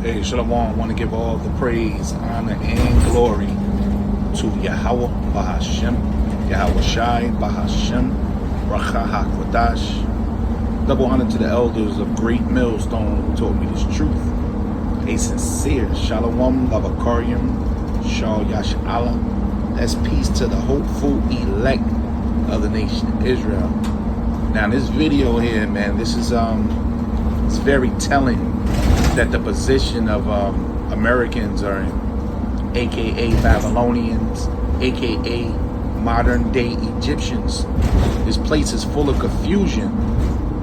Hey, Shalom, I want to give all the praise, honor, and glory to Yahweh Bahashem, Yahweh Shai Bahashem, Racha HaKodash. Double honor to the elders of Great Millstone who taught me this truth. A sincere Shalom Lavakarium, Shal Yash Allah. That's peace to the hopeful elect of the nation of Israel. Now, this video here, man, this is it's very telling that the position of Americans are in, aka Babylonians, aka modern day Egyptians. This place is full of confusion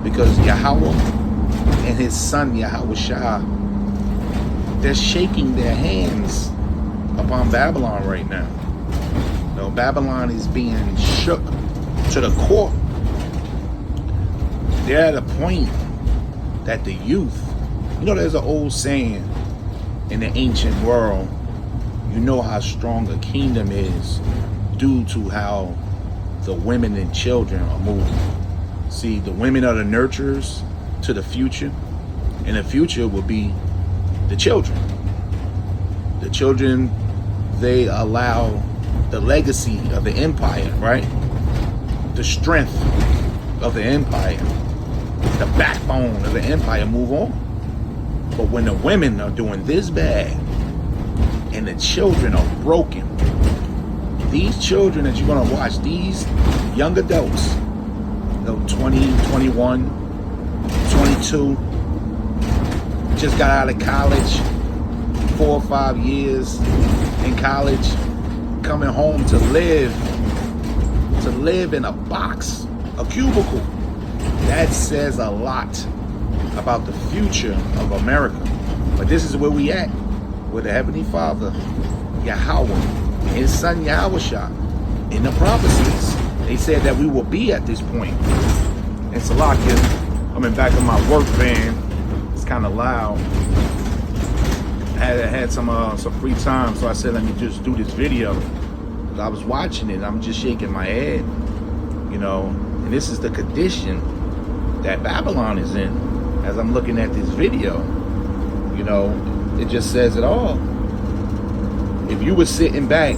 because Yahweh and his son Yahweh Shah, they're shaking their hands upon Babylon right now. You know, Babylon is being shook to the core. They're at a point that the youth, you know, there's an old saying in the ancient world, you know how strong a kingdom is due to how the women and children are moving. See, the women are the nurturers to the future, and the future will be the children. The children, they allow the legacy of the empire, right? The strength of the empire, the backbone of the empire move on. But when the women are doing this bad and the children are broken, these children that you're going to watch, these young adults, you know, 20, 21, 22, just got out of college, 4 or 5 years in college, coming home to live in a box, a cubicle. That says a lot about the future of America. But this is where we at, with the Heavenly Father, Yahweh, and his son Yahweh Shah. In the prophecies, they said that we will be at this point. And Salakia, I'm in back of my work van. It's kind of loud. I had some free time, so I said, let me just do this video. Because I was watching it, I'm just shaking my head, you know. And this is the condition that Babylon is in. As I'm looking at this video, you know, it just says it all. If you were sitting back,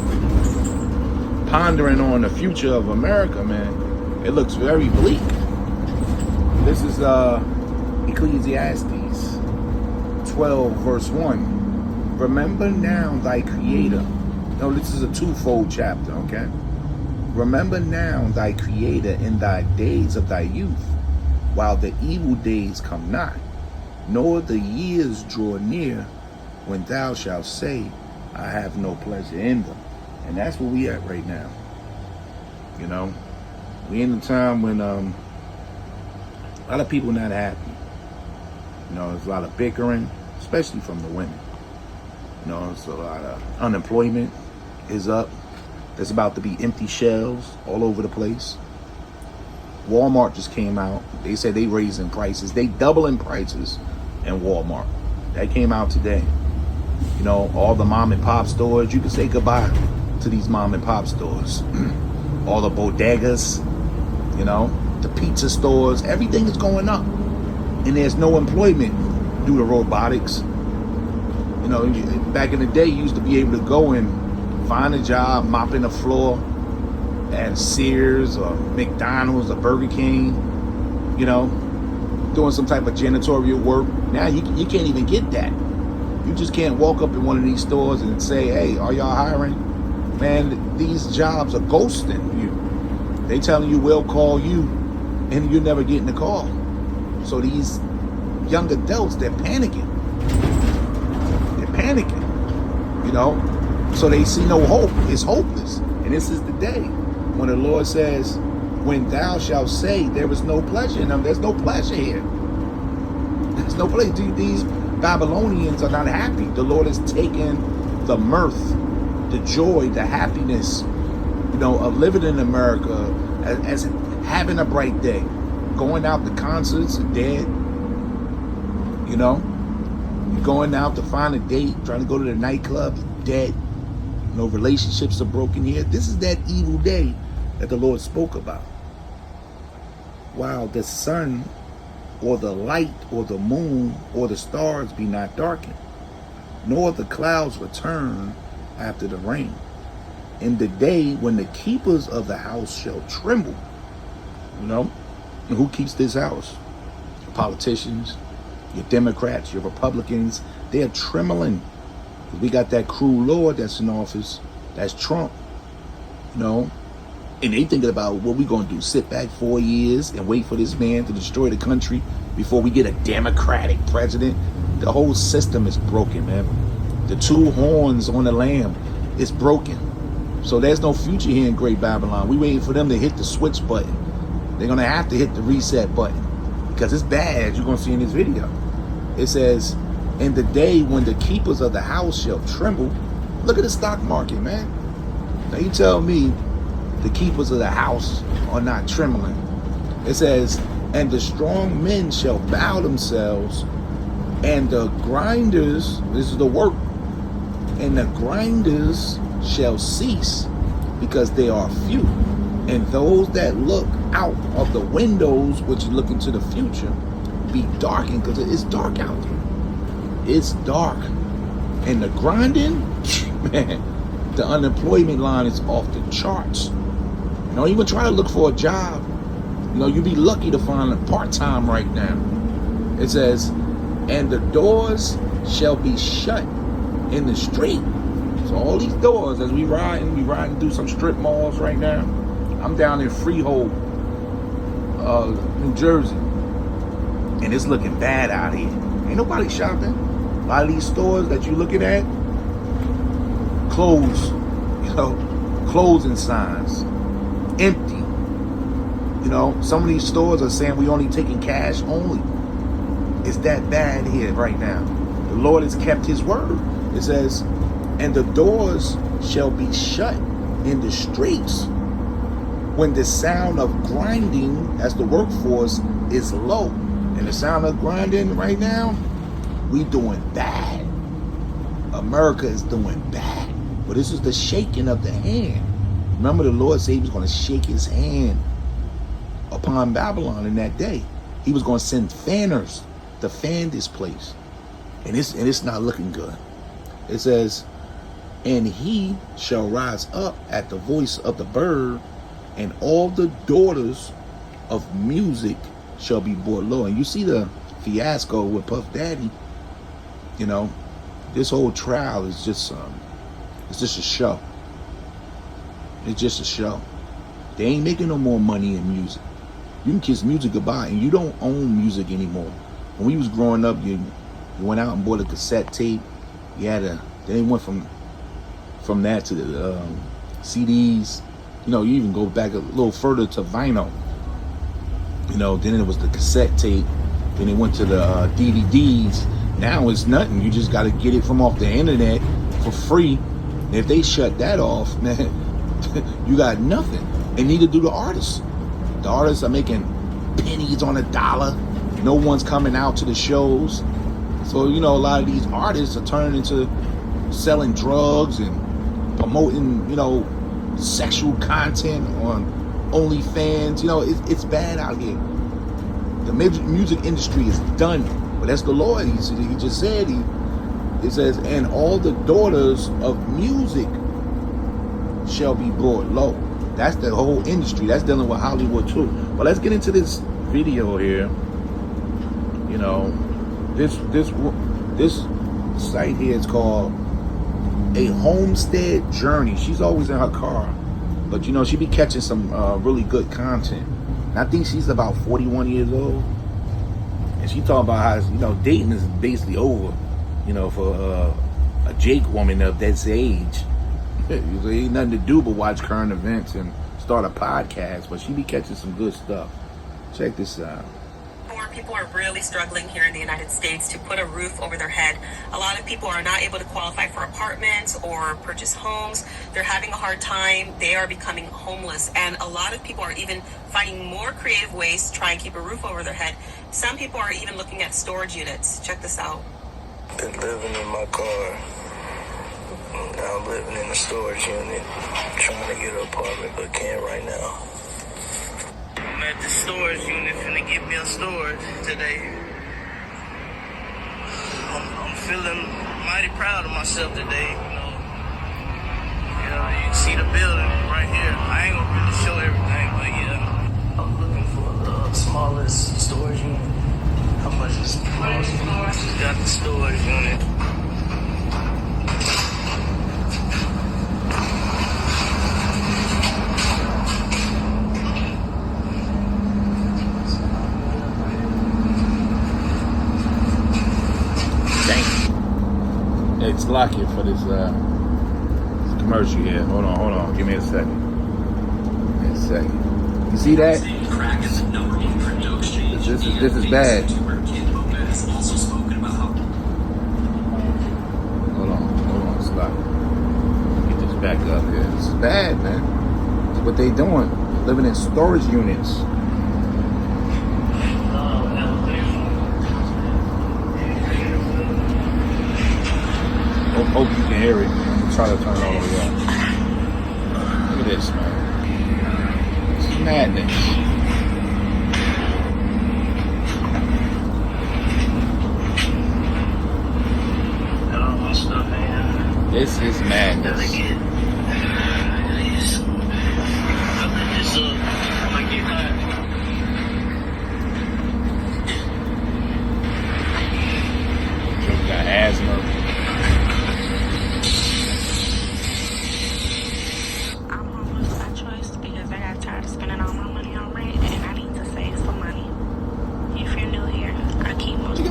pondering on the future of America, man, it looks very bleak. This is Ecclesiastes 12, verse 1. Remember now thy Creator. No, this is a twofold chapter, okay? Remember now thy Creator in thy days of thy youth, while the evil days come not, nor the years draw near, when thou shalt say, I have no pleasure in them. And that's where we at right now. You know, we in a time when a lot of people not happy. You know, there's a lot of bickering, especially from the women. You know, there's a lot of unemployment is up. There's about to be empty shelves all over the place. Walmart just came out. They said they raising prices. They doubling prices in Walmart. That came out today. You know, all the mom and pop stores, you can say goodbye to these mom and pop stores. All the bodegas, you know, the pizza stores, everything is going up. And there's no employment due to robotics. You know, back in the day, you used to be able to go and find a job mopping the floor at Sears or McDonald's or Burger King, you know, doing some type of janitorial work. Now you can't even get that. You just can't walk up in one of these stores and say, hey, are y'all hiring? Man, these jobs are ghosting you. They telling you we'll call you, and you never getting the call. So these young adults, they're panicking. They're panicking, you know. So they see no hope. It's hopeless. And this is the day when the Lord says, when thou shalt say there is no pleasure in them. There's no pleasure here. There's no pleasure. These Babylonians are not happy. The Lord has taken the mirth, the joy, the happiness, you know, of living in America as having a bright day. Going out to concerts, dead. You know, you're going out to find a date, trying to go to the nightclub, dead. No relationships are broken here. This is that evil day that the Lord spoke about. While the sun or the light or the moon or the stars be not darkened. nor the clouds return after the rain. In the day when the keepers of the house shall tremble. You know, and who keeps this house? Your politicians, your Democrats, your Republicans. They're trembling. We got that cruel Lord that's in office. That's Trump. You know, and they thinking about what we gonna do. Sit back 4 years and wait for this man to destroy the country before we get a Democratic president. The whole system is broken, man. The two horns on the lamb is broken. So there's no future here in Great Babylon. We waiting for them to hit the switch button. They're gonna have to hit the reset button because it's bad, as you're gonna see in this video. It says, in the day when the keepers of the house shall tremble. Look at the stock market, man. Now you tell me the keepers of the house are not trembling. It says, and the strong men shall bow themselves, and the grinders, this is the work, and the grinders shall cease because they are few. And those that look out of the windows, which look into the future, be darkened because it's dark out there. It's dark. And the grinding, man, the unemployment line is off the charts. You know, even try to look for a job. You know, you'd be lucky to find a part-time right now. It says, and the doors shall be shut in the street. So all these doors, as we riding through some strip malls right now. I'm down in Freehold, New Jersey, and it's looking bad out here. Ain't nobody shopping. A lot of these stores that you're looking at, closed, you know, closing signs, empty. You know, some of these stores are saying we only taking cash only. It's that bad here right now. The Lord has kept his word. It says, and the doors shall be shut in the streets when the sound of grinding, as the workforce, is low. And the sound of grinding right now, we doing bad. America is doing bad. But this is the shaking of the hand. Remember, the Lord said he was going to shake his hand upon Babylon in that day. He was going to send fanners to fan this place. And it's not looking good. It says, and he shall rise up at the voice of the bird, and all the daughters of music shall be brought low. And you see the fiasco with Puff Daddy. You know, this whole trial is just it's just a show. It's just a show. They ain't making no more money in music. You can kiss music goodbye, and you don't own music anymore. When we was growing up, you went out and bought a cassette tape. You had then it went from that to the CDs. You know, you even go back a little further to vinyl. You know, then it was the cassette tape. Then it went to the DVDs. Now it's nothing. You just got to get it from off the internet for free. And if they shut that off, man, you got nothing. And neither do the artists. The artists are making pennies on a dollar. No one's coming out to the shows. So, you know, a lot of these artists are turning into selling drugs and promoting, you know, sexual content on OnlyFans. You know, it's bad out here. The music industry is done. But that's the Lord. He just said, it says, and all the daughters of music shall be brought low. That's the whole industry. That's dealing with Hollywood too. But let's get into this video here. You know, this site here is called A Homestead Journey. She's always in her car, but you know, she be catching some really good content. And I think she's about 41 years old, and she talking about how, you know, dating is basically over. You know, for a Jake woman of that age. There ain't nothing to do but watch current events and start a podcast, but she be catching some good stuff. Check this out. More people are really struggling here in the United States to put a roof over their head. A lot of people are not able to qualify for apartments or purchase homes. They're having a hard time. They are becoming homeless. And a lot of people are even finding more creative ways to try and keep a roof over their head. Some people are even looking at storage units. Check this out. Been living in my car. Now I'm living in a storage unit, trying to get an apartment, but can't right now. I'm at the storage unit, finna get me a storage today. I'm feeling mighty proud of myself today, you know. You know, you can see the building right here. I ain't gonna really show everything, but yeah. I'm looking for the smallest storage unit. How much is the smallest unit? Got the storage unit. It's lucky for this commercial here. Hold on. Give me a second. You see that? This is bad. Hold on, stop. Get this back up here. This is bad, man. It's what they doing. Living in storage units. Hope you can hear it. I'm trying to turn it all the way up. Look at this, man. This is madness. Got all my stuff in. This is madness. You got asthma.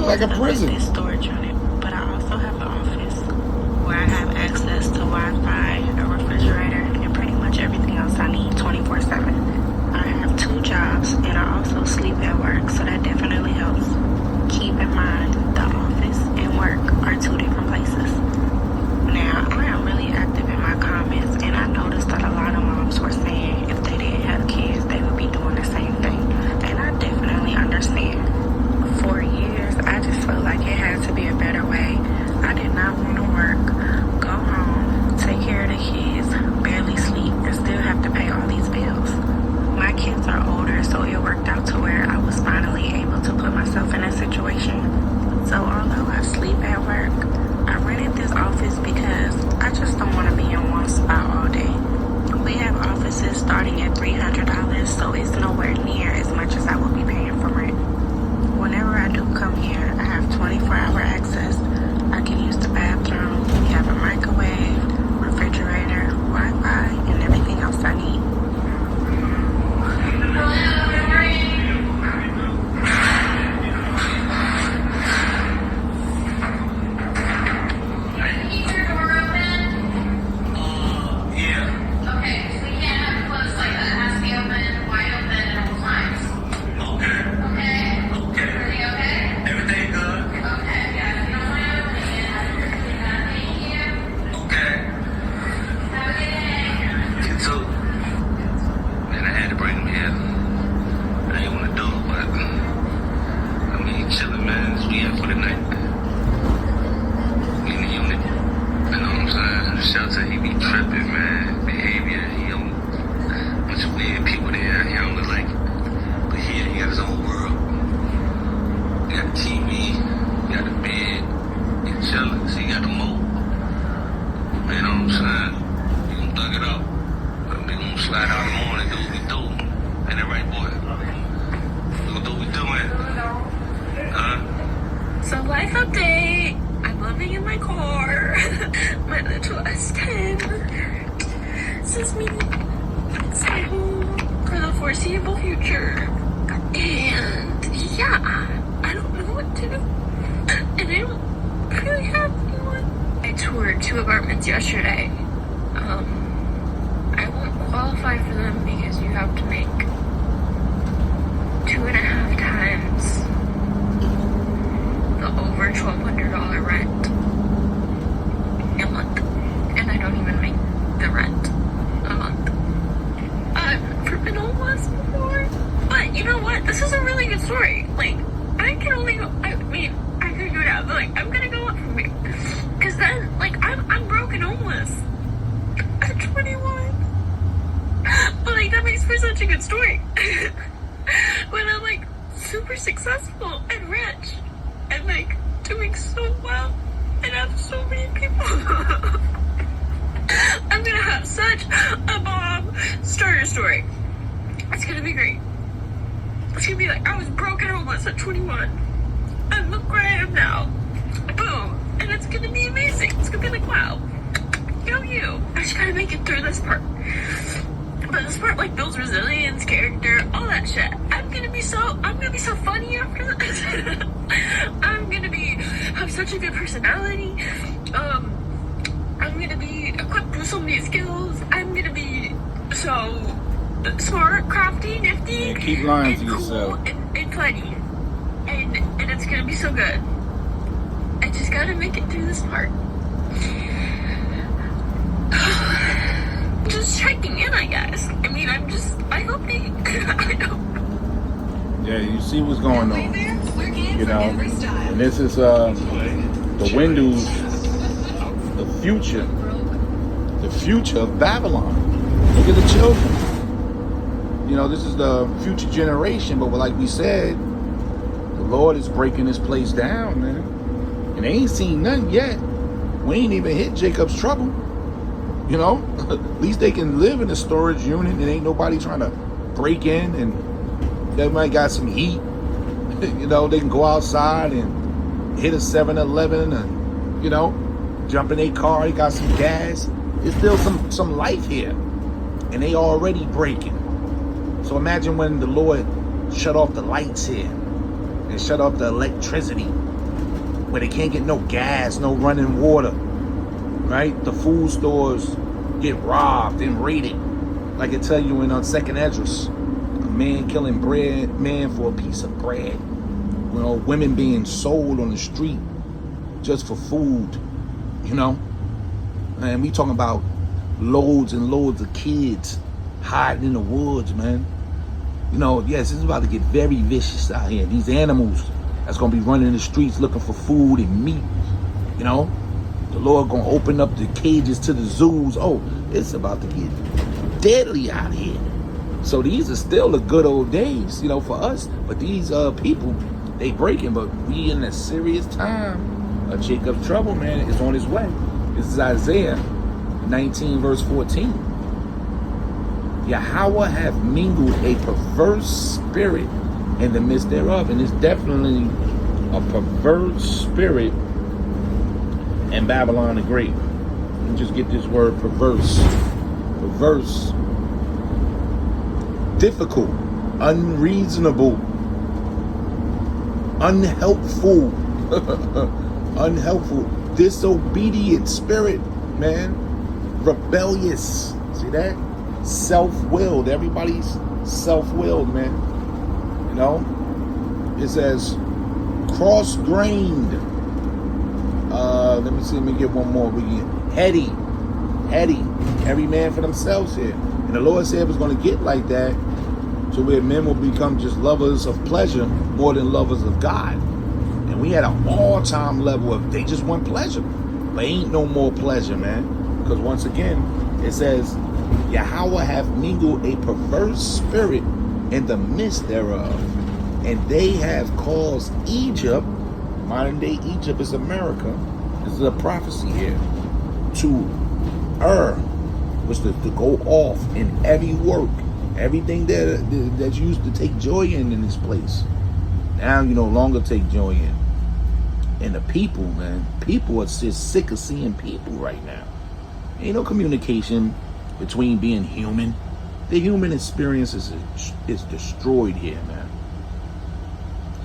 Like a prison. This storage unit, but I also have an office where I have access to Wi-Fi, a refrigerator, and pretty much everything else I need 24/7. I have 2 jobs, and I also sleep at work, so that definitely helps. Keep in mind, the office and work are 2 different places. Now, I am really active in my comments, and I noticed that a lot of moms were saying if they didn't have kids, they would be doing the same thing, and I definitely understand. For years, I just felt like it had to be a better way. I did not want to work, go home, take care of the kids, barely sleep, and still have to pay all these bills. My kids are older, so it worked out to where I was finally able to put myself in a situation. So although I sleep at work, I rented this office because I just don't want to be in one spot all day. We have offices starting at $300, so it's nowhere near as much as I would be paying for rent. Whenever I do come here, I have 24-hour access. I can use the bathroom. We have a microwave, refrigerator, Wi-Fi, and everything else I need. So life update. I'm living in my car. My little S10. This is me. It's my home for the foreseeable future. And yeah, I don't know what to do. And I don't really have anyone. I toured 2 apartments yesterday. I won't qualify for them because you have to make 2.5 times the over $1,200 rent a month, and I don't even make the rent a month. I've never been homeless before, but you know what? This is a really good story. Like, I can only go. I mean, I could go down, but like, I'm gonna go up from here, cause then, like, I'm broke and homeless at 21. But like, that makes for such a good story. When I'm like super successful and rich and like doing so well and have so many start your story. It's gonna be great. It's gonna be like, I was broke and homeless at 21. And look where I am now. Boom. And it's gonna be amazing. It's gonna be like, wow. Go you. I just gotta make it through this part. But this part like builds resilience, character, all that shit. I'm gonna be so funny after this. I'm gonna have such a good personality. I'm gonna be equipped with so many skills. I'm gonna be so smart, crafty, nifty, Man, keep lying and to cool yourself. and funny. And it's gonna be so good. I just gotta make it through this part. Just checking in, I guess. I mean, I hope they, I don't know. Yeah, you see what's going on. You know, and this is the windows, the future of Babylon. Look at the children. You know, this is the future generation, but like we said, the Lord is breaking this place down, man. And they ain't seen nothing yet. We ain't even hit Jacob's trouble. You know, at least they can live in a storage unit and ain't nobody trying to break in, and they might got some heat. You know, they can go outside and hit a 7-Eleven and, you know, jump in their car, they got some gas. There's still some life here. And they already breaking. So imagine when the Lord shut off the lights here and shut off the electricity, where they can't get no gas, no running water, right? The food stores get robbed and raided. Like I tell you in 2nd Esdras, a man killing man for a piece of bread. You know, women being sold on the street just for food, you know? And we talking about loads and loads of kids hiding in the woods, man. You know, yes, this is about to get very vicious out here. These animals that's gonna be running the streets looking for food and meat, you know? The Lord gonna open up the cages to the zoos. Oh, it's about to get deadly out here. So these are still the good old days, you know, for us. But these people, they breaking, but we in a serious time of Jacob's trouble, man. It's on its way. This is Isaiah 19 verse 14. Yahweh have mingled a perverse spirit in the midst thereof. And it's definitely a perverse spirit in Babylon the Great. Let me just get this word perverse. Perverse. Difficult. Unreasonable. Unhelpful. Unhelpful. Disobedient spirit, man. Rebellious. See that? Self-willed. Everybody's self-willed, man. You know? It says cross-grained. Let me see. Let me get one more. We get heady. Every man for themselves here. And the Lord said it was going to get like that, to where men will become just lovers of pleasure more than lovers of God. And we had an all-time level of they just want pleasure. But ain't no more pleasure, man. Because once again, it says, Yahweh have mingled a perverse spirit in the midst thereof. And they have caused Egypt, modern day Egypt is America, this is a prophecy here, to err, was to go off in every work, everything that you used to take joy in this place. Now you no longer take joy in. And the people, man, people are just sick of seeing people right now. Ain't no communication between being human. The human experience is destroyed here, man.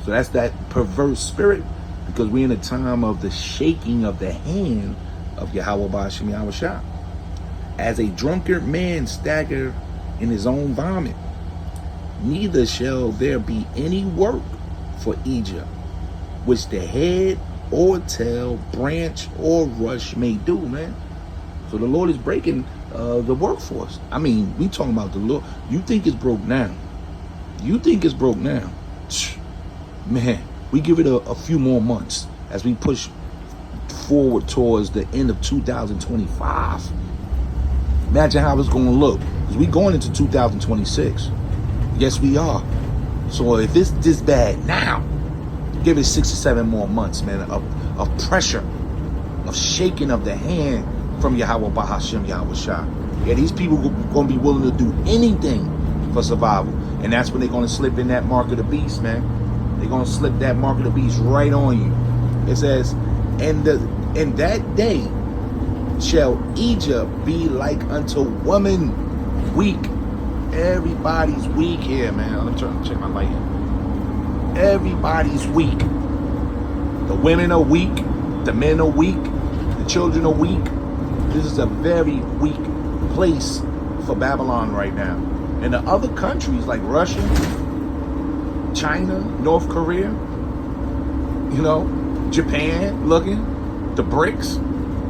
So that's that perverse spirit, because we're in a time of the shaking of the hand of Yahweh Ba'ashem Yahushua. As a drunkard man stagger in his own vomit, neither shall there be any work for Egypt, which the head or tail, branch or rush may do, man. So the Lord is breaking the workforce. I mean, we talking about the Lord. You think it's broke now. Man, we give it a few more months as we push forward towards the end of 2025. Imagine how it's going to look. Because we going into 2026. Yes, we are. So if it's this bad now, give it 6 or 7 more months, man, of pressure, of shaking of the hand from Yahweh Bahashim Yahweh Shah. Yeah, these people going to be willing to do anything for survival. And that's when they're going to slip in that mark of the beast, man. They're going to slip that mark of the beast right on you. It says, and that day shall Egypt be like unto woman weak. Everybody's weak here, man. Let me check my light. Everybody's weak. The women are weak. The men are weak. The children are weak. This is a very weak place for Babylon right now. And the other countries like Russia, China, North Korea, you know, Japan, looking, the BRICS,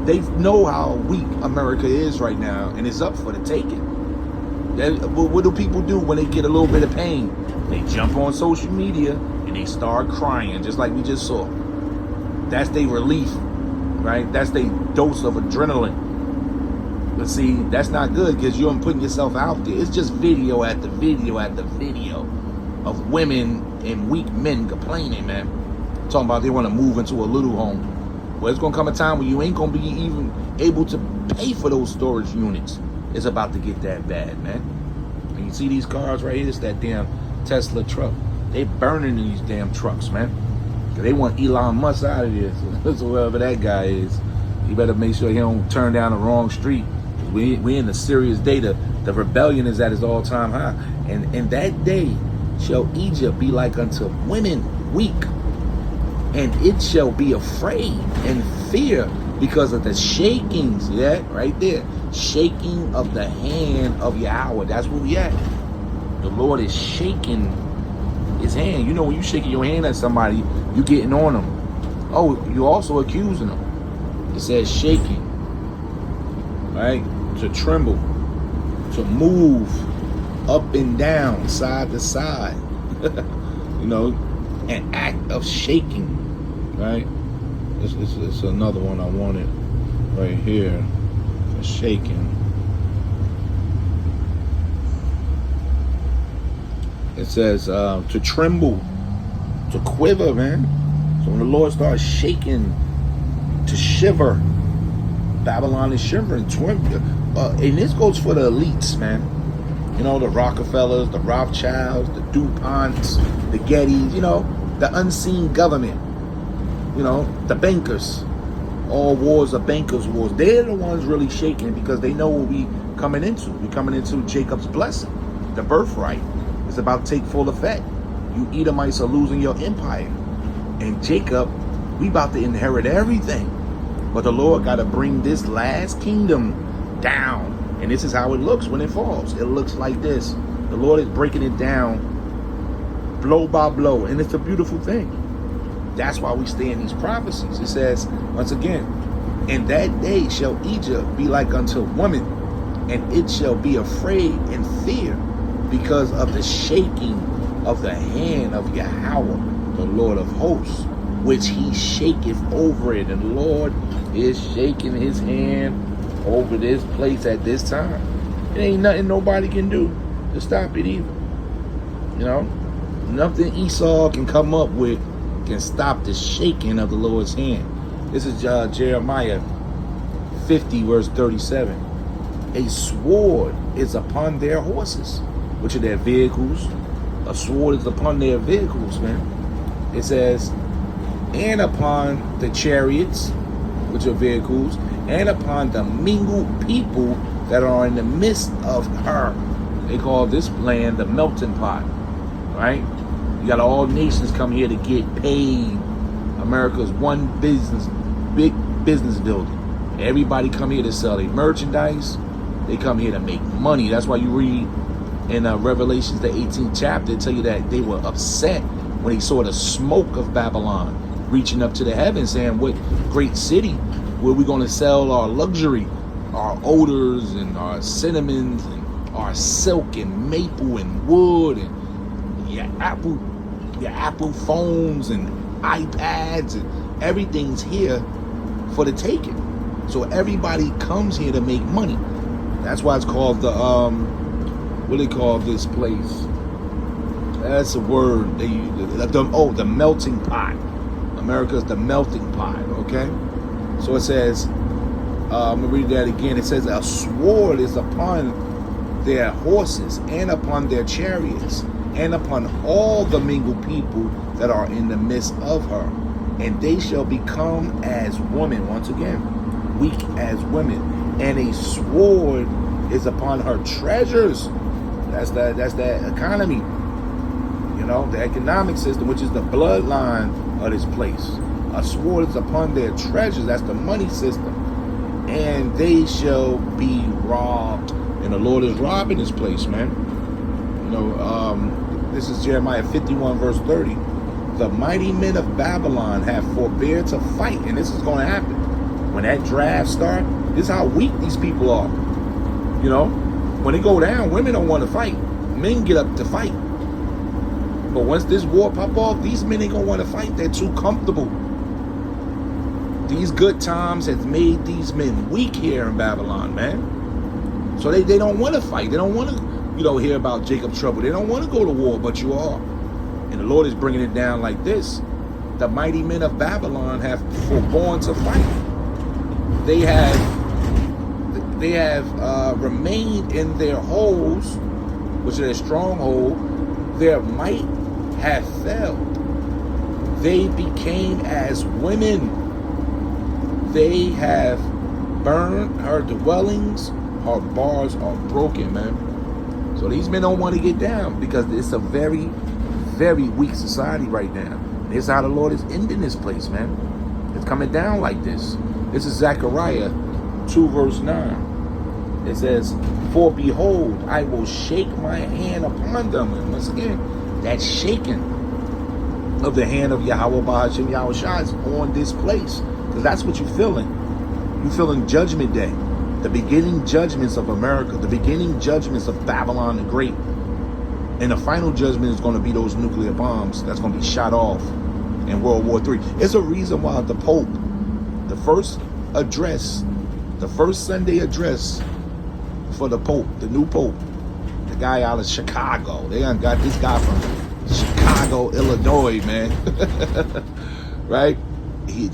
they know how weak America is right now, and it's up for the taking. What do people do when they get a little bit of pain? They jump on social media and they start crying, just like we just saw. That's their relief, right? That's their dose of adrenaline. But see, that's not good because you're putting yourself out there. It's just video after video after video of women and weak men complaining, man. Talking about they want to move into a little home. Well, it's going to come a time when you ain't going to be even able to pay for those storage units. It's about to get that bad, man. And you see these cars right here, it's that damn Tesla truck. They burning these damn trucks, man. They want Elon Musk out of here. So whoever that guy is, he better make sure he don't turn down the wrong street. We in the serious data. The rebellion is at its all-time high. And that day shall Egypt be like unto women weak, and it shall be afraid and fear because of the shakings, yeah, right there. Shaking of the hand of Yahweh. That's where we at. The Lord is shaking his hand. You know, when you shaking your hand at somebody, you getting on them. Oh, you also accusing them. It says shaking, right? To tremble, to move up and down, side to side. You know, an act of shaking, right? It's another one I wanted right here. For shaking. It says to tremble, to quiver, man. So when the Lord starts shaking, to shiver, Babylon is shivering. And this goes for the elites, man. You know, the Rockefellers, the Rothschilds, the DuPonts, the Gettys, you know, the unseen government. You know, the bankers. All wars are bankers' wars. They're the ones really shaking because they know what we coming into. We're coming into Jacob's blessing, the birthright. It's about to take full effect. You Edomites are losing your empire. And Jacob, we about to inherit everything. But the Lord got to bring this last kingdom down. And this is how it looks when it falls. It looks like this. The Lord is breaking it down blow by blow. And it's a beautiful thing. That's why we stay in these prophecies. It says, once again, in that day shall Egypt be like unto woman, and it shall be afraid and fear because of the shaking of the hand of Yahweh, the Lord of hosts, which he shaketh over it. And the Lord is shaking his hand over this place at this time. It ain't nothing nobody can do to stop it either. You know, nothing Esau can come up with can stop the shaking of the Lord's hand. This is Jeremiah 50 verse 37. A sword is upon their horses, which are their vehicles. A sword is upon their vehicles, man. It says, and upon the chariots, which are vehicles, and upon the mingled people that are in the midst of her. They call this land the melting pot, right? You got all nations come here to get paid. America's one business, big business building. Everybody come here to sell their merchandise. They come here to make money. That's why you read in Revelations, the 18th chapter, it tell you that they were upset when they saw the smoke of Babylon reaching up to the heavens, saying, what great city where we're going to sell our luxury, our odors and our cinnamons and our silk and maple and wood and your Apple phones and iPads, and everything's here for the taking. So everybody comes here to make money. That's why it's called the what do they call this place? That's a word they use. The melting pot. America's the melting pot. Okay, so it says, I'm going to read that again. It says, a sword is upon their horses and upon their chariots and upon all the mingled people that are in the midst of her. And they shall become as women, once again, weak as women. And a sword is upon her treasures. That's the economy. You know, the economic system, which is the bloodline of this place. A sword is upon their treasures. That's the money system. And they shall be robbed. And the Lord is robbing this place, man. You know, this is Jeremiah 51 verse 30. The mighty men of Babylon have forbear to fight. And this is going to happen. When that draft starts, this is how weak these people are. You know, when they go down, women don't want to fight. Men get up to fight. But once this war pop off, these men ain't going to want to fight. They're too comfortable. These good times has made these men weak here in Babylon, man. So they don't want to fight. They don't want to, you know, hear about Jacob's trouble. They don't want to go to war, but you are. And the Lord is bringing it down like this. The mighty men of Babylon have forborne to fight. They have remained in their holes, which is their stronghold. Their might have failed. They became as women. They have burned her dwellings. Her bars are broken, man. So these men don't want to get down because it's a very, very weak society right now. This is how the Lord is ending this place, man. It's coming down like this. This is Zechariah 2 verse 9. It says, for behold, I will shake my hand upon them. And once again, that shaking of the hand of Yahweh Bahashim Yahushua is on this place. Because that's what you're feeling. You're feeling Judgment Day. The beginning judgments of America. The beginning judgments of Babylon the Great. And the final judgment is going to be those nuclear bombs that's going to be shot off in World War III. It's a reason why the Pope, the first Sunday address for the Pope, the new Pope, the guy out of Chicago. They done got this guy from Chicago, Illinois, man. Right?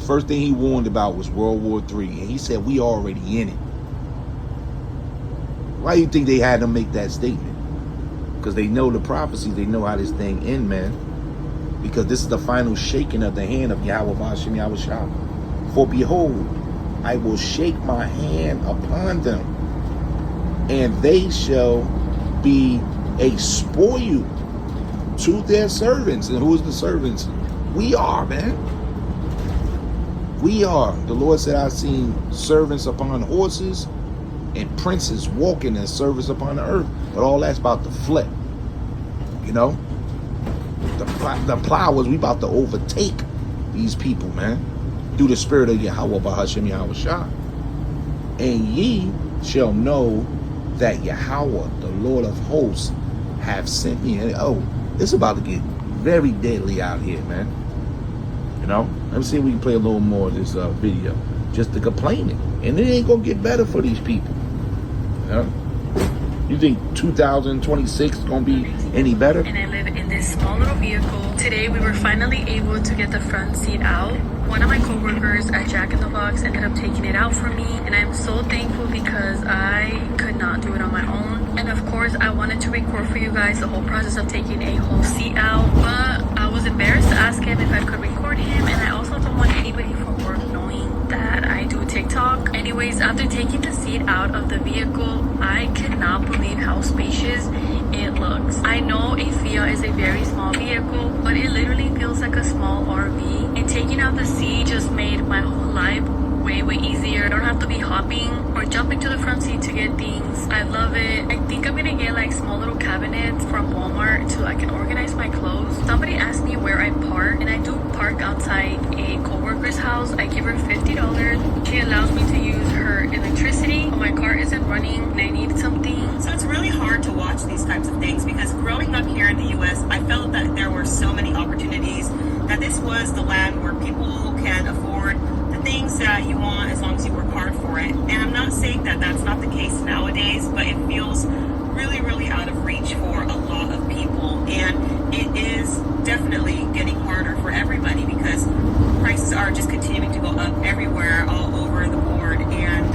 First thing he warned about was World War III. And he said, we already in it. Why do you think they had him make that statement? Because they know the prophecy. They know how this thing ends, man. Because this is the final shaking of the hand of Yahweh Bahashim Yahushua. For behold, I will shake my hand upon them, and they shall be a spoil to their servants. And who is the servants? We are, man. We are. The Lord said, I've seen servants upon horses and princes walking as servants upon the earth. But all that's about to flip. You know? The plowers, we about to overtake these people, man. Through the spirit of Yahweh Bahashim Yahushua. And ye shall know that Yahweh, the Lord of hosts, have sent me. And oh, it's about to get very deadly out here, man. You know? Let me see if we can play a little more of this video. Just the complaining. And it ain't going to get better for these people. You know? You think 2026 is going to be any better? And I live in this small little vehicle. Today we were finally able to get the front seat out. One of my coworkers at Jack in the Box ended up taking it out for me, and I'm so thankful because I could not do it on my own. And of course I wanted to record for you guys the whole process of taking a whole seat out, but I was embarrassed to ask him if I could record him, and I also don't want anybody from work knowing that I do TikTok. Anyways, after taking the seat out of the vehicle, I cannot believe how spacious it looks. I know a Fiat is a very small vehicle, but it literally feels like a small RV. And taking out the seat just made my whole life way easier. I don't have to be hopping or jumping to the front seat to get things. I love it. I think I'm gonna get like small little cabinets from Walmart so I can organize my clothes. Somebody asked me where I park, and I do park outside a coworker's house. I give her $50. She allows me to use her electricity when my car isn't running and I need something. So it's really hard to watch these types of things because growing up here in the U.S., I felt that there were so many opportunities, that this was the land where people can afford the things that you want as long as you work hard for it. And I'm not saying that that's not the case nowadays, but it feels really out of reach for a lot of people. And it is definitely getting harder for everybody because prices are just continuing to go up everywhere, all over the board. And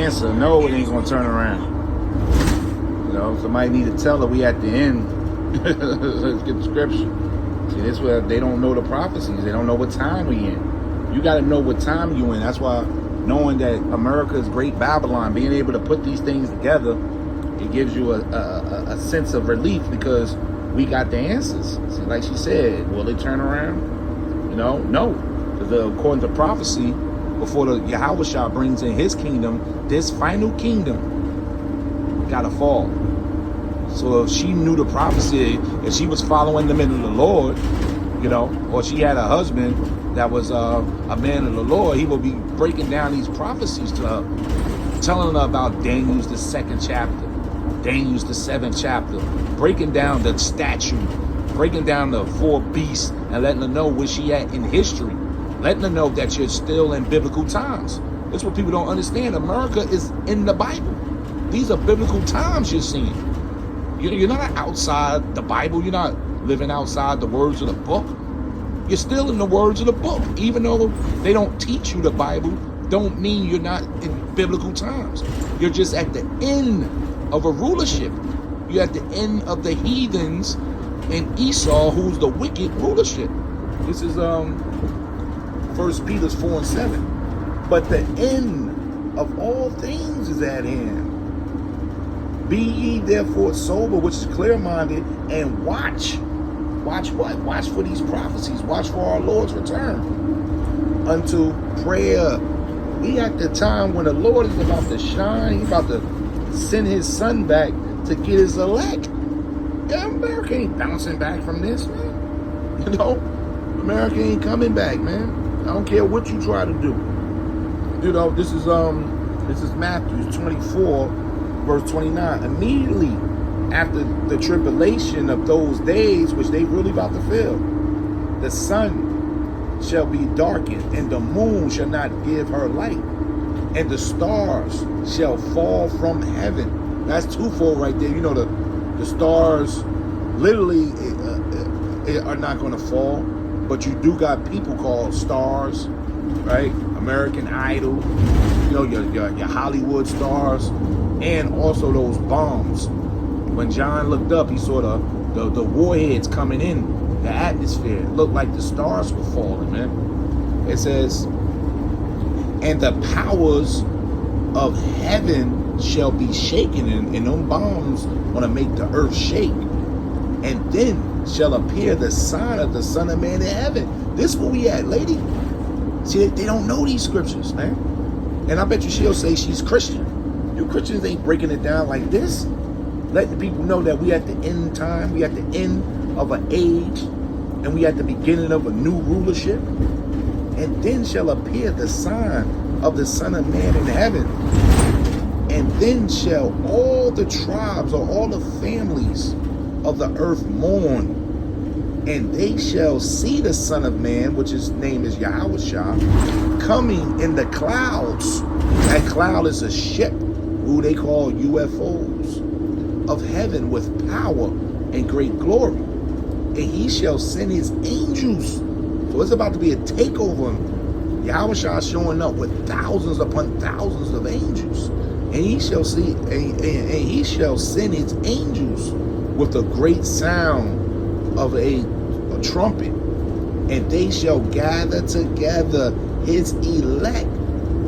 answer. No, it ain't gonna turn around. You know, somebody need to tell her we at the end. Let's get the scripture. See, this where they don't know the prophecies. They don't know what time we in. You got to know what time you in. That's why knowing that America is great Babylon, being able to put these things together, it gives you a sense of relief because we got the answers. See, like she said, will they turn around? You know, no. Because according to prophecy, before the Yahushua brings in his kingdom, this final kingdom got to fall. So if she knew the prophecy, if she was following the men of the Lord, you know, or she had a husband that was a man of the Lord, he will be breaking down these prophecies to her, telling her about Daniel's the 2nd chapter, Daniel's the 7th chapter, breaking down the statue, breaking down the 4 beasts, and letting her know where she at in history, letting her know that you're still in biblical times. That's what people don't understand. America is in the Bible. These are biblical times you're seeing. You're not outside the Bible. You're not living outside the words of the book. You're still in the words of the book. Even though they don't teach you the Bible, don't mean you're not in biblical times. You're just at the end of a rulership. You're at the end of the heathens and Esau, who's the wicked rulership. This is 1 Peter 4:7. But the end of all things is at hand. Be ye therefore sober, which is clear-minded, and watch. Watch what? Watch for these prophecies. Watch for our Lord's return unto prayer. We at the time when the Lord is about to shine. He's about to send his son back to get his elect. Yeah, America ain't bouncing back from this, man. You know, America ain't coming back, man. I don't care what you try to do. You know, this is Matthew 24. Verse 29, immediately after the tribulation of those days, which they really about to feel, the sun shall be darkened, and the moon shall not give her light, and the stars shall fall from heaven. That's twofold right there. You know, the stars literally are not going to fall, but you do got people called stars, right? American Idol, you know, your Hollywood stars. And also those bombs. When John looked up, he saw the warheads coming in the atmosphere. It looked like the stars were falling, man. It says, and the powers of heaven shall be shaken, and those bombs want to make the earth shake. And then shall appear the sign of the Son of Man in heaven. This where we at, lady. See, they don't know these scriptures, man. And I bet you she'll say she's Christian. You Christians ain't breaking it down like this. Letting the people know that we at the end time, we at the end of an age, and we at the beginning of a new rulership. And then shall appear the sign of the Son of Man in heaven. And then shall all the tribes or all the families of the earth mourn. And they shall see the Son of Man, which his name is Yahushua, coming in the clouds. That cloud is a ship, who they call UFOs, of heaven with power and great glory. And he shall send his angels. So it's about to be a takeover. Yahushua showing up with thousands upon thousands of angels. And he shall see, and he shall send his angels with a great sound of a trumpet. And they shall gather together his elect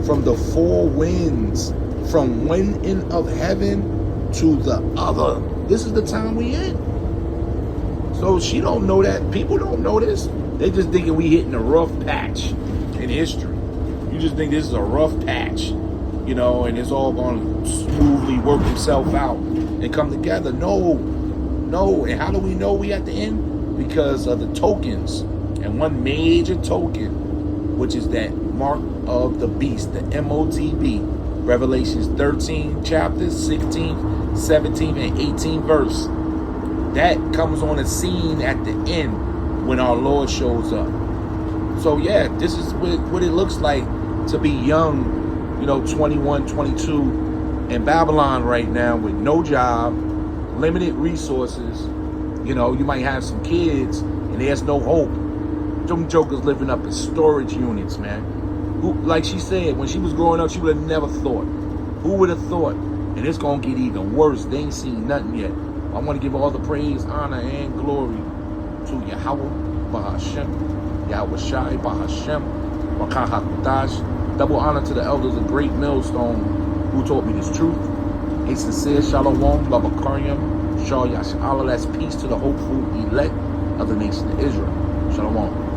from the 4 winds, from one end of heaven to the other. This is the time we in. So she don't know that. People don't know this. They just thinking we hitting a rough patch in history. You just think this is a rough patch, you know, and it's all going to smoothly work itself out and come together. No. And how do we know we at the end? Because of the tokens. And one major token, which is that mark of the beast, the MOTB. Revelations 13 chapters, 16, 17, and 18 verse. That comes on the scene at the end when our Lord shows up. So yeah, this is what it looks like to be young, you know, 21, 22 in Babylon right now with no job, limited resources. You know, you might have some kids and there's no hope. Them jokers living up in storage units, man. Who, like she said, when she was growing up, she would have never thought Who would have thought? And it's going to get even worse. They ain't seen nothing yet. I want to give all the praise, honor, and glory to Yahweh, Bahashem, Yahweh Shai, Bahashem, Wakah HaKodash. Double honor to the elders of Great Millstone who taught me this truth. A sincere Shalom, Labakaryam, Shah Yash'Allah. That's peace to the hopeful elect of the nation of Israel. Shalom.